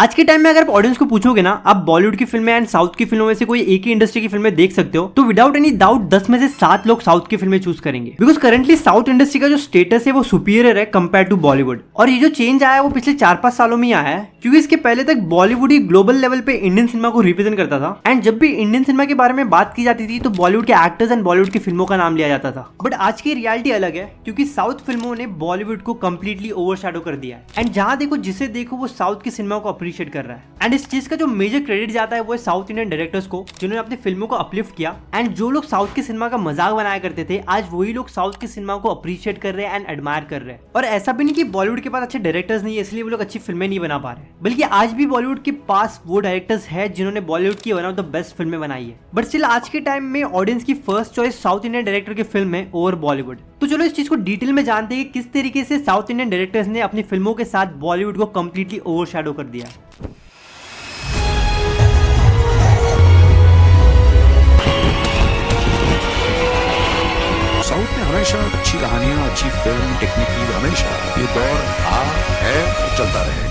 आज के टाइम में अगर आप ऑडियंस को पूछोगे ना, आप बॉलीवुड की फिल्में एंड साउथ की फिल्मों में से कोई एक ही इंडस्ट्री की फिल्में देख सकते हो, तो विदाउट एनी डाउट 10 में से 7 लोग साउथ की फिल्में चूज करेंगे। बिकॉज करंटली साउथ इंडस्ट्री का जो स्टेटस है वो सुपीरियर है कंपेयर टू बॉलीवुड। और ये जो चेंज आया है वो पिछले 4-5 सालों में ही आया है, क्योंकि इसके पहले तक बॉलीवुड ही ग्लोबल लेवल पे इंडियन सिनेमा को रिप्रेजेंट करता था। एंड जब भी इंडियन सिनेमा के बारे में बात की जाती थी तो बॉलीवुड के एक्टर्स एंड बॉलीवुड की फिल्मों का नाम लिया जाता था। बट आज की रियलिटी अलग है, क्योंकि साउथ फिल्मों ने बॉलीवुड को कंप्लीटली ओवरशैडो कर दिया है। एंड जहां देखो जिसे देखो वो साउथ की सिनेमा को अप्रिशिएट कर रहा है। एंड इस चीज का जो मेजर क्रेडिट जाता है वो है साउथ इंडियन डायरेक्टर्स को, जिन्होंने अपनी फिल्मों को अपलिफ्ट किया। एंड जो लोग साउथ की सिनेमा का मजाक बनाया करते थे, आज वही लोग साउथ की सिनेमा को अप्रिशिएट कर रहे हैं एंड एडमायर कर रहे हैं। और ऐसा भी नहीं कि बॉलीवुड के पास अच्छे डायरेक्टर्स नहीं है इसलिए वो लोग अच्छी फिल्में नहीं बना पा रहे, बल्कि आज भी बॉलीवुड के पास वो डायरेक्टर्स है जिन्होंने बॉलीवुड की वन ऑफ द बेस्ट फिल्में बनाई है। बट स्टिल आज के टाइम में ऑडियंस की first choice south Indian director की फिल्म है ओवर बॉलीवुड। तो चलो इस चीज को डिटेल में जानते हैं कि किस तरीके से साउथ इंडियन डायरेक्टर्स ने अपनी फिल्मों के साथ बॉलीवुड को कंप्लीटली ओवरशैडो कर दिया। साउथ में हमेशा अच्छी कहानियां, अच्छी फिल्म, टेक्निकली हमेशा ये दौर था, है और चलता रहेगा।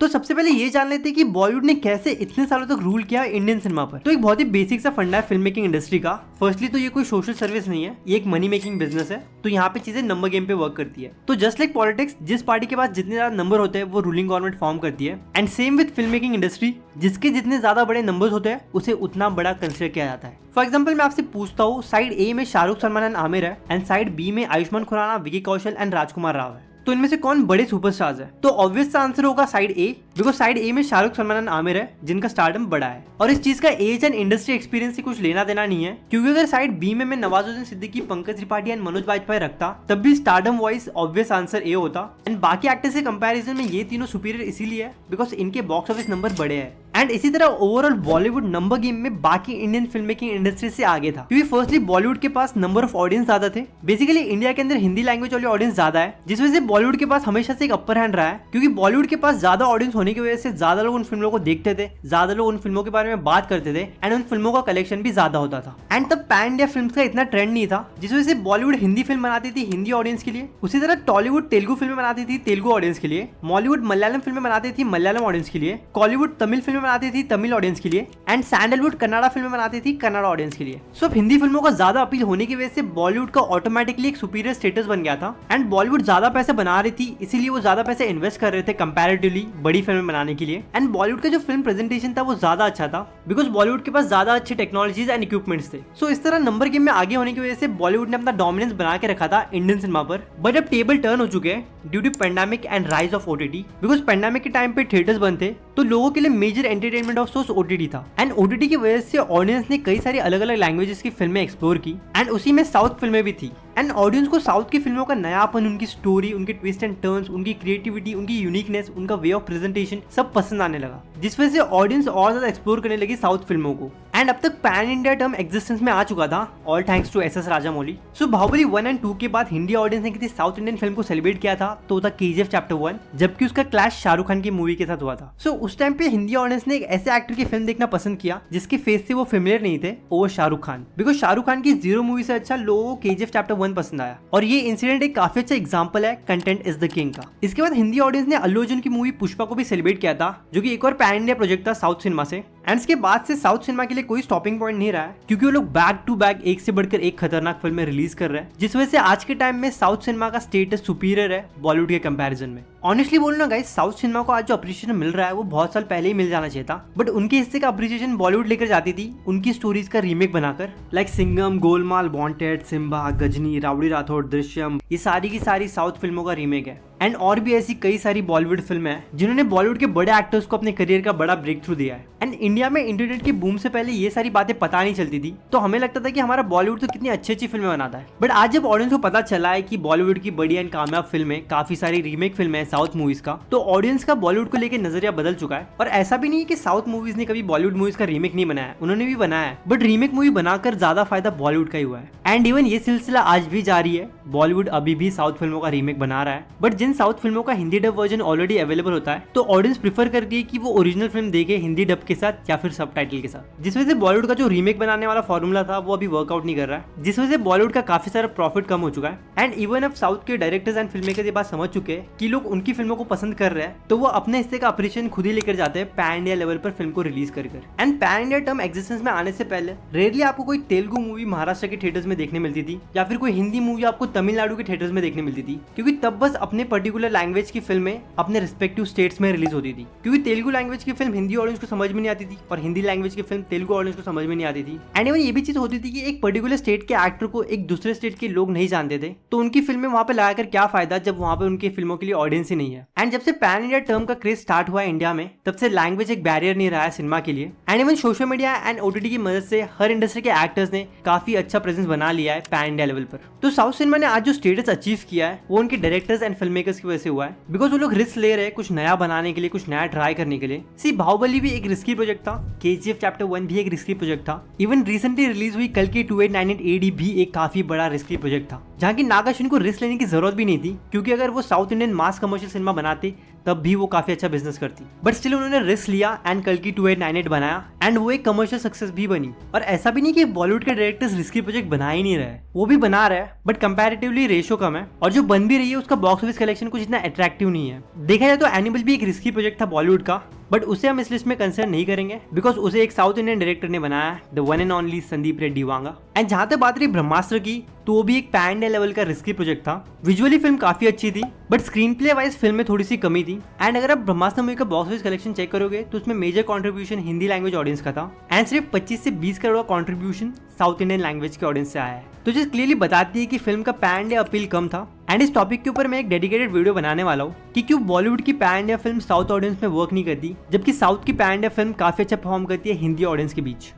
तो सबसे पहले ये जान लेते हैं कि बॉलीवुड ने कैसे इतने सालों तक रूल किया इंडियन सिनेमा पर। तो एक बहुत ही बेसिक सा फंडा है फिल्म मेकिंग इंडस्ट्री का। फर्स्टली तो ये कोई सोशल सर्विस नहीं है, ये एक मनी मेकिंग बिजनेस है। तो यहाँ पे चीजें नंबर गेम पे वर्क करती है। तो जस्ट लाइक पॉलिटिक्स, जिस पार्टी के पास जितने ज्यादा नंबर होते हैं वो रूलिंग गवर्नमेंट फॉर्म करती है। And same with film making industry, जिसके जितने ज्यादा बड़े नंबर्स होते हैं उसे उतना बड़ा कंसिडर किया जाता है। फॉर एग्जाम्पल मैं आपसे पूछता हूँ, साइड ए में शाहरुख, सलमान एंड आमिर है, एंड साइड बी में आयुष्मान खुराना, विकी कौशल एंड राजकुमार राव है। तो इनमें से कौन बड़े सुपरस्टार्स है? तो ऑब्वियस आंसर होगा साइड ए, बिकॉज साइड ए में शाहरुख, सलमान एंड आमिर है, जिनका स्टारडम बड़ा है। और इस चीज का एज एंड इंडस्ट्री एक्सपीरियंस से कुछ लेना देना नहीं है, क्योंकि अगर साइड बी में मैं नवाजुद्दीन सिद्दीकी, पंकज त्रिपाठी एंड मनोज बाजपेयी रखता, तब भी stardom wise obvious answer A होता। एंड बाकी एक्टर्स के कंपैरिजन में ये तीनों सुपीरियर इसीलिए है बिकॉज इनके बॉक्स ऑफिस नंबर बड़े हैं। एंड इसी तरह ओवरऑल बॉलीवुड नंबर गेम में बाकी इंडियन फिल्म मेकिंग इंडस्ट्री से आगे था, क्योंकि फर्स्टली बॉलीवुड के पास नंबर ऑफ ऑडियंस ज्यादा थे। बेसिकली इंडिया के अंदर हिंदी लैंग्वेज वाली ऑडियंस ज्यादा है, जिस वजह से बॉलीवुड के पास हमेशा से एक अपर हैंड रहा है। क्योंकि बॉलीवुड के पास ज्यादा ऑडियंस होने की वजह से ज्यादा लोग उन फिल्मों को देखते थे, ज्यादा लोग उन फिल्मों के बारे में बात करते थे, एंड उन फिल्मों का कलेक्शन भी ज्यादा होता था। एंड तब पैन इंडिया फिल्म का इतना ट्रेंड नहीं था, जिस वजह से बॉलीवुड हिंदी फिल्म बनाती थी हिंदी ऑडियंस के लिए, उसी तरह टॉलीवुड तेलुगु फिल्में बनाती थी तेलुगु ऑडियंस के लिए, मॉलीवुड मलयालम फिल्में बनाती थी मलयालम ऑडियंस के लिए, कॉलीवुड तमिल फिल्में बनाती थी तमिल ऑडियंस के लिए, एंड सैंडलवुड कन्नड़ा फिल्में बनाती थी कन्नड़ा ऑडियंस के लिए। सो अब हिंदी फिल्मों का ज्यादा अपील होने की वजह से बॉलीवुड का ऑटोमेटिकली एक सुपीरियर स्टेटस बन गया था। एंड बॉलीवुड ज्यादा पैसे बना रही थी, इसीलिए वो ज्यादा पैसे इन्वेस्ट कर रहे थे कंपैरेटिवली बड़ी फिल्में बनाने के लिए। एंड बॉलीवुड का जो फिल्म प्रेजेंटेशन था वो ज्यादा अच्छा था, बिकॉज बॉलीवुड के पास ज्यादा अच्छे टेक्नोलॉजीज एंड इक्विपमेंट्स थे। सो इस तरह नंबर गेम में आगे होने की वजह से बॉलीवुड ने अपना डोमिनेंस बना के रखा था इंडियन सिनेमा पर। बट अब टेबल टर्न हो चुके हैं due to pandemic and rise of OTT. Because pandemic के टाइम पे थिएटर्स बंद थे, तो लोगों के लिए major entertainment of source OTT था। एंड ओटीटी की वजह से ऑडियंस ने कई सारी अलग अलग लैंग्वेजेस की फिल्में एक्सप्लोर की, एंड उसी में साउथ फिल्में भी थी। एंड ऑडियंस को साउथ की फिल्मों का नयापन, उनकी स्टोरी, उनके ट्विस्ट एंड टर्न्स, उनकी क्रिएटिविटी, उनकी यूनिकनेस, उनका वे ऑफ प्रेजेंटेशन सब पसंद आने लगा, जिस वजह से ऑडियंस और ज्यादा एक्सप्लोर करने लगी साउथ फिल्मों को। एंड अब तक पैन इंडिया टर्म एग्जिस्टेंस में आ चुका था, all thanks to SS Rajamouli. So Baahubali 1 and 2 के बाद हिंदी ऑडियंस ने किसी साउथ इंडियन फिल्म को सेलिब्रेट किया था, तो था केजीएफ चैप्टर 1, जबकि उसका क्लैश शाहरुख खान की मूवी के साथ हुआ था। सो उस टाइम पे हिंदी ऑडियंस ने एक ऐसे एक्टर की फिल्म देखना पसंद किया जिसके फेस से वो फेमिलियर नहीं थे, वो शाहरुख खान। बिकॉज शाहरुख खान की जीरो मूवी से अच्छा लोगों को केजीएफ चैप्टर 1 पसंद आया। और ये इंसिडेंट एक काफी अच्छा एग्जांपल है कंटेंट इज द किंग का। इसके बाद हिंदी ऑडियंस ने अल्लू अर्जुन की मूवी पुष्पा को भी सेलिब्रेट किया था, जो कि एक और पैन इंडिया प्रोजेक्ट था साउथ सिनेमा से। एंड इसके बाद से साउथ सिनेमा के लिए कोई स्टॉपिंग पॉइंट नहीं रहा है, क्योंकि वो लोग बैक टू बैक एक से बढ़कर एक खतरनाक फिल्में रिलीज कर रहे हैं, जिस वजह से आज के टाइम में साउथ सिनेमा का स्टेटस सुपीरियर है बॉलीवुड के कंपैरिजन में। ऑनेस्टली बोलना गाइस, साउथ सिनेमा को आज जो अप्रिशिएशन मिल रहा है वो बहुत साल पहले ही मिल जाना चाहिए था। बट उनके हिस्से का अप्रिशिएशन बॉलीवुड लेकर जाती थी उनकी स्टोरीज का रीमेक बनाकर, like Singham, Golmaal, Wanted, Simmba, Ghajini, Rowdy Rathore, Drishyam, ये सारी की सारी साउथ फिल्मों का रीमेक है। एंड और भी ऐसी कई सारी बॉलीवुड फिल्में हैं जिन्होंने बॉलीवुड के बड़े एक्टर्स को अपने करियर का बड़ा ब्रेक थ्रू दिया है। एंड इंडिया में इंटरनेट की बूम से पहले ये सारी बातें पता नहीं चलती थी, तो हमें लगता था कि हमारा बॉलीवुड तो कितनी अच्छी अच्छी फिल्में बनाता है। बट आज जब ऑडियंस को पता चला है कि बॉलीवुड की बड़ी एंड कामयाब फिल्में, काफी सारी रीमेक फिल्में हैं साउथ मूवीज का, तो ऑडियंस का बॉलीवुड को लेकर नजरिया बदल चुका है। और ऐसा भी नहीं है कि साउथ मूवीज ने कभी बॉलीवुड मूवीज का रीमेक नहीं बनाया, उन्होंने भी बनाया है, बट रीमेक मूवी बनाकर ज्यादा फायदा बॉलीवुड का ही हुआ है। एंड इवन ये सिलसिला आज भी जारी है, बॉलीवुड अभी भी साउथ फिल्मों का रीमेक बना रहा है। बट जिन साउथ फिल्मों का Hindi dub version already available होता है, तो ऑडियंस प्रीफर करती है कि वो ओरिजिनल फिल्म देखे हिंदी डब के साथ या फिर सबटाइटल के साथ, जिस वजह से बॉलीवुड का जो रीमेक बनाने वाला फॉर्मूला था वो अभी वर्कआउट नहीं कर रहा है, जिस वजह से बॉलीवुड का काफी सारा प्रॉफिट कम हो चुका है। एंड इवन अब साउथ के डायरेक्टर्स एंड फिल्म मेकर्स ये बात समझ चुके हैं कि लोग उनकी फिल्मों को पसंद कर रहे हैं तो वो अपने हिस्से का अप्रिशिएशन खुद ही लेकर जाते हैं पैन इंडिया लेवल पर फिल्म को रिलीज कर। And pan India term existence में आने से पहले रेयरली आपको कोई तेलुगु मूवी महाराष्ट्र के थिएटर्स में देखने मिलती थी या फिर कोई हिंदी मूवी आपको तमिलनाडु के थिएटर्स में देखने मिलती थी, क्योंकि तब बस अपने पर्टिकुलर लैंग्वेज की फिल्में अपने रिस्पेक्टिव स्टेट्स में रिलीज होती थी, क्योंकि तेलुगु लैंग्वेज की फिल्म हिंदी ऑडियंस को समझ में नहीं आती थी और हिंदी लैंग्वेज की फिल्म तेलुगु ऑडियंस को समझ में नहीं आती थी। एंड इवन ये भी चीज होती थी कि एक पर्टिकुलर स्टेट के एक्टर को एक दूसरे स्टेट के लोग नहीं जानते थे, तो उनकी फिल्में वहां पे लगाकर क्या फायदा जब वहां पे उनकी फिल्मों के लिए ऑडियंस ही नहीं है। एंड जब से पैन इंडिया टर्म का क्रेज स्टार्ट हुआ इंडिया में, तब से लैंग्वेज एक बैरियर नहीं रहा है सिनेमा के लिए। And even social media and OTT की मदद से हर इंडस्ट्री के एक्टर्स ने काफी अच्छा प्रेजेंस बना लिया है पैन इंडिया लेवल पर। तो साउथ सिनेमा ने आज जो स्टेटस अचीव किया है वो उनके डायरेक्टर्स एंड फिल्म मेकर्स की वजह से हुआ है, बिकॉज वो लोग रिस्क ले रहे हैं कुछ नया बनाने के लिए, कुछ नया ट्राई करने के लिए। सी बाहुबली भी एक रिस्की प्रोजेक्ट था, केजीएफ चैप्टर 1 भी एक रिस्की प्रोजेक्ट था, इवन रिसेंटली रिलीज हुई कल की 2898 AD भी एक काफी बड़ा रिस्की प्रोजेक्ट था, जहाँ की नागा अश्विन को रिस्क लेने की जरूरत भी नहीं थी, क्योंकि अगर वो साउथ इंडियन मास कमर्शियल सिनेमा बनाते तब भी वो काफी अच्छा बिजनेस करती। बट स्टिल उन्होंने रिस्क लिया एंड कल की 2898 बनाया एंड वो एक कमर्शियल सक्सेस भी बनी। और ऐसा भी नहीं कि बॉलीवुड के डायरेक्टर्स रिस्की प्रोजेक्ट बना ही नहीं रहे, वो भी बना रहे हैं, बट कंपैरेटिवली रेशो कम है, और जो बन भी रही है उसका बॉक्स ऑफिस कलेक्शन कुछ इतना अट्रैक्टिव नहीं है। देखा जाए तो एनिमल भी एक रिस्की प्रोजेक्ट था बॉलीवुड का, बट उसे हम इस लिस्ट में कंसिडर नहीं करेंगे बिकॉज उसे एक साउथ इंडियन डायरेक्टर ने बनाया, the one and only Sandeep Reddy Vanga. And जहां तक बात रही ब्रह्मास्त्र की, तो वो भी एक पैन इंडिया लेवल का रिस्की प्रोजेक्ट था। विजुअली फिल्म काफी अच्छी थी, but screen play wise film में थोड़ी सी कमी थी। एंड अगर आप ब्रह्मास्त्र मूवी का बॉक्स ऑफिस कलेक्शन चेक करोगे तो उसमें major contribution Hindi language audience का था, एंड सिर्फ 25 से 20 करोड़ का कंट्रीब्यूशन साउथ इंडियन लैंग्वेज के ऑडियंस से आया है। तो जो क्लियरली बताती है कि फिल्म का पैन इंडिया अपील कम था। एंड इस टॉपिक के ऊपर मैं एक डेडिकेटेड वीडियो बनाने वाला हूँ कि क्यों बॉलीवुड की pan India film south audience में वर्क नहीं करती, जबकि साउथ की पैन इंडिया फिल्म काफी अच्छा परफॉर्म करती है हिंदी ऑडियंस के बीच।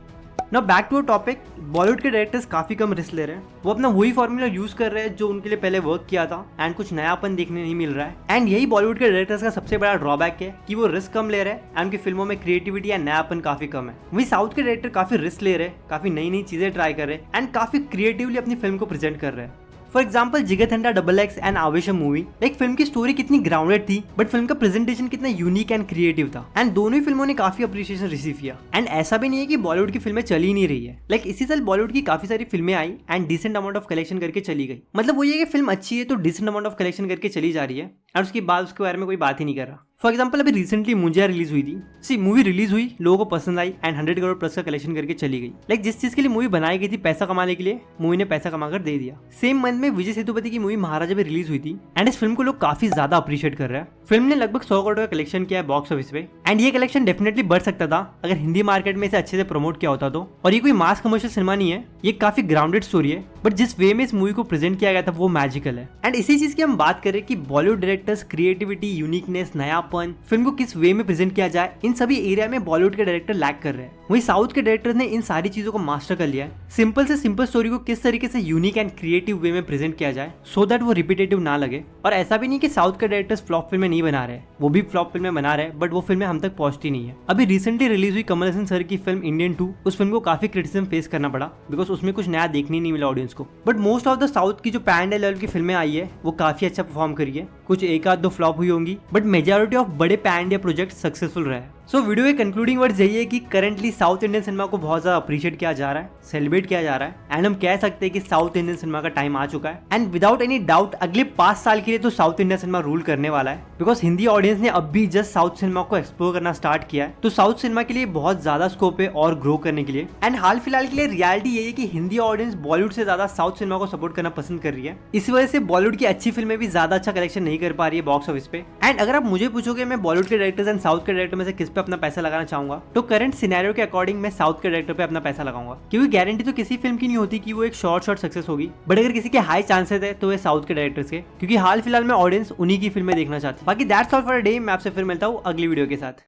Now back to a topic, Bollywood के डायरेक्टर्स काफी कम रिस्क ले रहे हैं, वो अपना वही फॉर्मूला यूज कर रहे हैं जो उनके लिए पहले वर्क किया था, एंड कुछ नयापन देखने नहीं मिल रहा है। एंड यही बॉलीवुड के डायरेक्टर्स का सबसे बड़ा ड्रॉबैक है कि वो रिस्क कम ले रहे हैं एंड उनकी फिल्मों में क्रिएटिविटी या नयापन काफी कम है। वही साउथ के डायरेक्टर काफी रिस्क ले रहे हैं, काफी नई नई चीजें ट्राई कर रहे हैं एंड काफी क्रिएटिवली अपनी फिल्म को प्रेजेंट कर रहे हैं। For example Jigarthanda XX and Aavesham movie, एक फिल्म की स्टोरी कितनी ग्राउंडेड थी, बट फिल्म का प्रेजेंटेशन कितना यूनिक एंड क्रिएटिव था, एंड दोनों ही फिल्मों ने काफी अप्रिशिएशन रिसीव किया। एंड ऐसा भी नहीं है कि बॉलीवुड की फिल्में चली नहीं रही है, इसी साल बॉलीवुड की काफी सारी फिल्में आई and decent amount of collection करके चली गई। मतलब वो ये कि फिल्म अच्छी है तो डिसेंट अमाउंट ऑफ कलेक्शन करके चली जा रही है और उसके बाद उसके बारे में कोई बात ही नहीं कर रहा। फॉर एग्जाम्पल अभी रिसेंटली मुंजिया रिलीज हुई थी। सी मूवी रिलीज हुई, लोगों को पसंद आई एंड 100 करोड़ प्लस का कलेक्शन करके चली गई। जिस चीज के लिए मूवी बनाई गई थी पैसा कमाने के लिए, मूवी ने पैसा कमाकर दे दिया। सेम मंथ में विजय सेतुपति की मूवी महाराजा भी रिलीज हुई थी एंड इस फिल्म को लोग काफी ज्यादा अप्रिशिएट कर रहे हैं। फिल्म ने लगभग 100 करोड़ का कलेक्शन किया है बॉक्स ऑफिस पे, एंड ये कलेक्शन डेफिनेटली बढ़ सकता था अगर हिंदी मार्केट में इसे अच्छे से प्रमोट किया होता तो। और ये कोई मास कमर्शियल सिनेमा नहीं है, ये काफी ग्राउंडेड स्टोरी है, बट जिस वे में इस मूवी को प्रेजेंट किया गया था वो मैजिकल है। एंड इसी चीज की हम बात करें कि बॉलीवुड डायरेक्टर्स क्रिएटिविटी, यूनिकनेस, नयापन, फिल्म को किस वे में प्रेजेंट किया जाए, इन सभी एरिया में बॉलीवुड के डायरेक्टर लैक कर रहे हैं। वही साउथ के डायरेक्टर्स ने इन सारी चीजों को मास्टर कर लिया है। सिंपल से सिंपल स्टोरी को किस तरीके से यूनिक एंड क्रिएटिव वे में प्रेजेंट किया जाए सो दैट वो रिपीटेटिव ना लगे। और ऐसा भी नहीं कि साउथ के डायरेक्टर्स फ्लॉप फिल्में नहीं बना रहे, वो भी फ्लॉप फिल्में बना रहे, बट वो फिल्में हम तक पहुंचती नहीं है। अभी रिसेंटली रिलीज हुई कमल हसन सर की फिल्म इंडियन 2, उस फिल्म को काफी क्रिटिसिज्म फेस करना पड़ा बिकॉज उसमें कुछ नया देखने नहीं मिला ऑडियंस को। But most of the south की जो पैन इंडिया लेवल की फिल्में आई है वो काफी अच्छा परफॉर्म करी है। कुछ एक आध दो फ्लॉप हुई होंगी, बट मेजॉरिटी ऑफ बड़े पैन इंडिया प्रोजेक्ट सक्सेसफुल रहे। सो वीडियो के कंक्लूडिंग वर्ड्स यही है कि करंटली साउथ इंडियन सिनेमा को बहुत ज्यादा अप्रिशिएट किया जा रहा है, सेलिब्रेट किया जा रहा है, एंड हम कह सकते हैं कि साउथ इंडियन सिनेमा का टाइम आ चुका है। एंड विदाउट एनी डाउट अगले 5 साल के लिए तो साउथ इंडियन सिनेमा रूल करने वाला है, बिकॉज हिंदी ऑडियंस ने अब भी जस्ट साउथ सिनेमा को एक्सप्लोर करना स्टार्ट किया है। तो साउथ सिनेमा के लिए बहुत ज्यादा स्कोप है और ग्रो करने के लिए। एंड हाल फिलहाल के लिए रियलिटी यही है कि हिंदी ऑडियंस बॉलीवुड से ज्यादा साउथ सिनेमा को सपोर्ट करना पसंद कर रही है। इस वजह से बॉलीवुड की अच्छी फिल्में भी ज्यादा अच्छा कलेक्शन नहीं कर पा रही है बॉक्स ऑफिस पे। एंड अगर आप मुझे पूछोगे मैं बॉलीवुड के डायरेक्टर्स एंड साउथ के डायरेक्टर में से किस पे अपना पैसा लगाना चाहूंगा, तो करंट सिनेरियो के अकॉर्डिंग मैं साउथ के डायरेक्टर पे अपना पैसा लगाऊंगा, क्योंकि गारंटी तो किसी फिल्म की नहीं होती कि वो एक शॉर्ट सक्सेस होगी, बट अगर किसी के हाई चांसेस है तो ये साउथ के डायरेक्टर्स के, क्योंकि हाल फिलहाल में ऑडियंस उन्हीं की फिल्में देखना चाहती है। बाकी that's all for a day, मैं आपसे फिर मिलता हूँ अगली वीडियो के साथ।